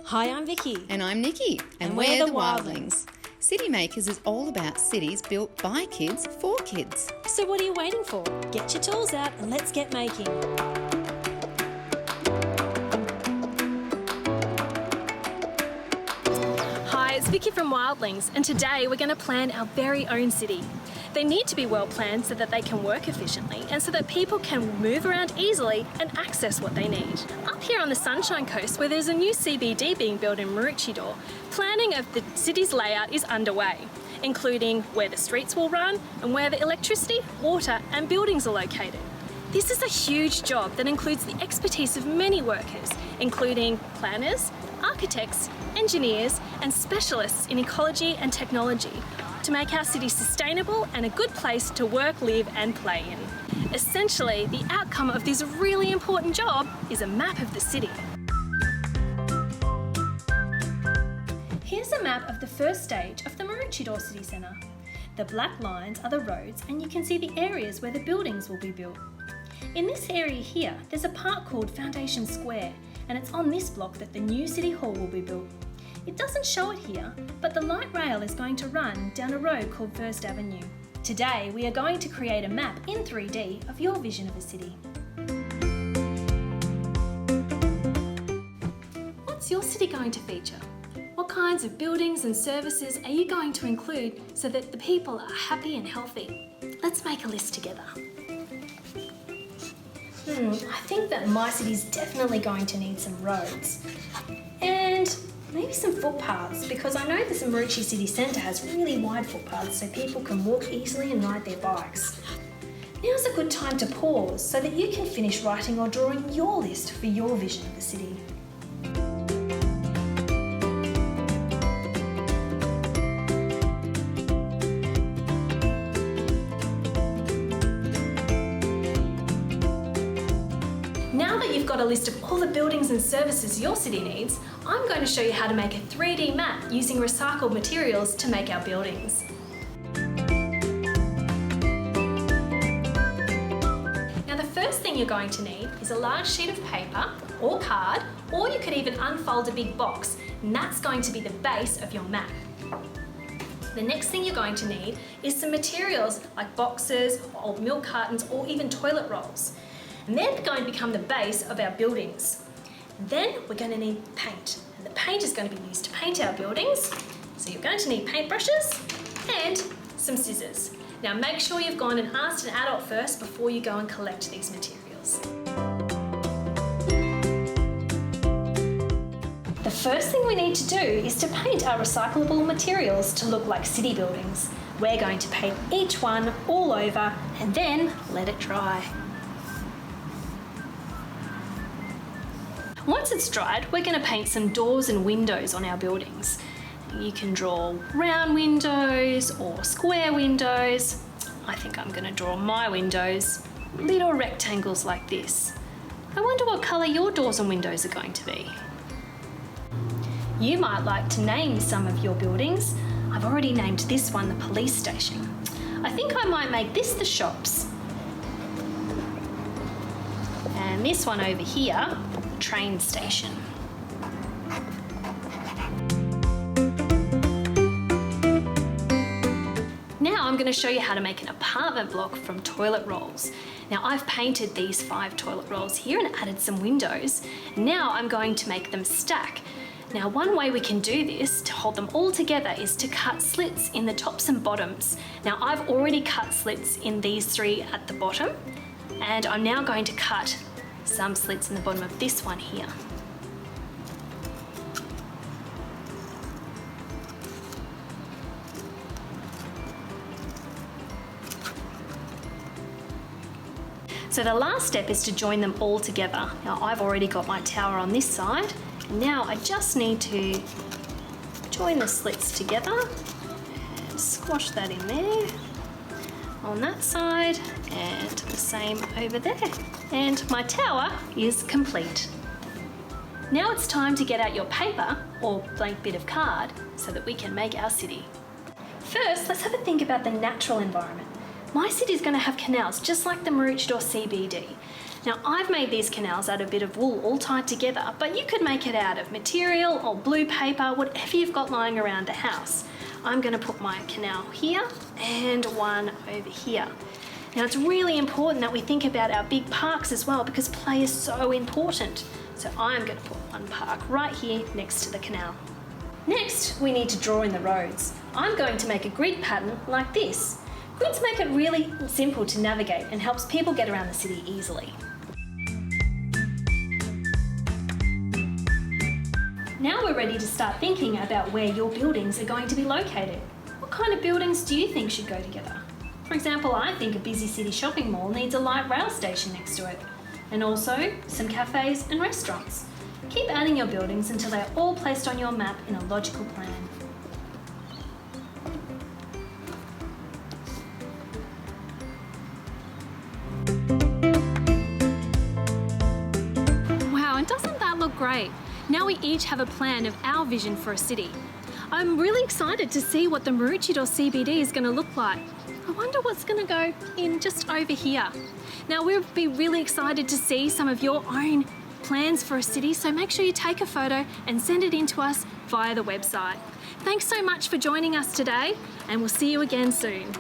Hi, I'm Vicky. And I'm Nikki. And we're the Wildlings. City Makers is all about cities built by kids for kids. So what are you waiting for? Get your tools out and let's get making. Hi, it's Vicky from Wildlings, and today we're going to plan our very own city. They need to be well planned so that they can work efficiently and so that people can move around easily and access what they need. Up here on the Sunshine Coast, where there's a new CBD being built in Maroochydore, planning of the city's layout is underway, including where the streets will run and where the electricity, water and buildings are located. This is a huge job that includes the expertise of many workers, including planners, architects, engineers and specialists in ecology and technology, to make our city sustainable and a good place to work, live and play in. Essentially, the outcome of this really important job is a map of the city. Here's a map of the first stage of the Maroochydore City Centre. The black lines are the roads and you can see the areas where the buildings will be built. In this area here, there's a park called Foundation Square, and it's on this block that the new City Hall will be built. It doesn't show it here, but the light rail is going to run down a road called First Avenue. Today, we are going to create a map in 3D of your vision of a city. What's your city going to feature? What kinds of buildings and services are you going to include so that the people are happy and healthy? Let's make a list together. I think that my city's definitely going to need some roads. And maybe some footpaths, because I know the Maroochy City Centre has really wide footpaths so people can walk easily and ride their bikes. Now's a good time to pause so that you can finish writing or drawing your list for your vision of the city. Now that you've got a list of all the buildings and services your city needs, I'm going to show you how to make a 3D map using recycled materials to make our buildings. Now the first thing you're going to need is a large sheet of paper or card, or you could even unfold a big box, and that's going to be the base of your map. The next thing you're going to need is some materials like boxes, old milk cartons, or even toilet rolls. And they're going to become the base of our buildings. Then we're going to need paint. And the paint is going to be used to paint our buildings. So you're going to need paintbrushes and some scissors. Now make sure you've gone and asked an adult first before you go and collect these materials. The first thing we need to do is to paint our recyclable materials to look like city buildings. We're going to paint each one all over and then let it dry. Once it's dried, we're going to paint some doors and windows on our buildings. You can draw round windows or square windows. I think I'm going to draw my windows, little rectangles like this. I wonder what colour your doors and windows are going to be. You might like to name some of your buildings. I've already named this one the police station. I think I might make this the shops. And this one over here, train station. Now I'm going to show you how to make an apartment block from toilet rolls. Now I've painted these 5 toilet rolls here and added some windows. Now I'm going to make them stack. Now one way we can do this to hold them all together is to cut slits in the tops and bottoms. Now I've already cut slits in these 3 at the bottom, and I'm now going to cut some slits in the bottom of this one here. So the last step is to join them all together. Now I've already got my tower on this side, and now I just need to join the slits together and squash that in there on that side and the same over there. And my tower is complete. Now it's time to get out your paper or blank bit of card so that we can make our city. First, let's have a think about the natural environment. My city is going to have canals just like the Maroochydore CBD. Now I've made these canals out of a bit of wool all tied together, but you could make it out of material or blue paper, whatever you've got lying around the house. I'm going to put my canal here and one over here. Now it's really important that we think about our big parks as well, because play is so important. So I'm going to put one park right here next to the canal. Next, we need to draw in the roads. I'm going to make a grid pattern like this. Grids make it really simple to navigate and helps people get around the city easily. Now we're ready to start thinking about where your buildings are going to be located. What kind of buildings do you think should go together? For example, I think a busy city shopping mall needs a light rail station next to it, and also some cafes and restaurants. Keep adding your buildings until they're all placed on your map in a logical plan. Wow, and doesn't that look great? Now we each have a plan of our vision for a city. I'm really excited to see what the Maroochydore CBD is going to look like. I wonder what's going to go in just over here. Now we'll be really excited to see some of your own plans for a city, so make sure you take a photo and send it in to us via the website. Thanks so much for joining us today, and we'll see you again soon.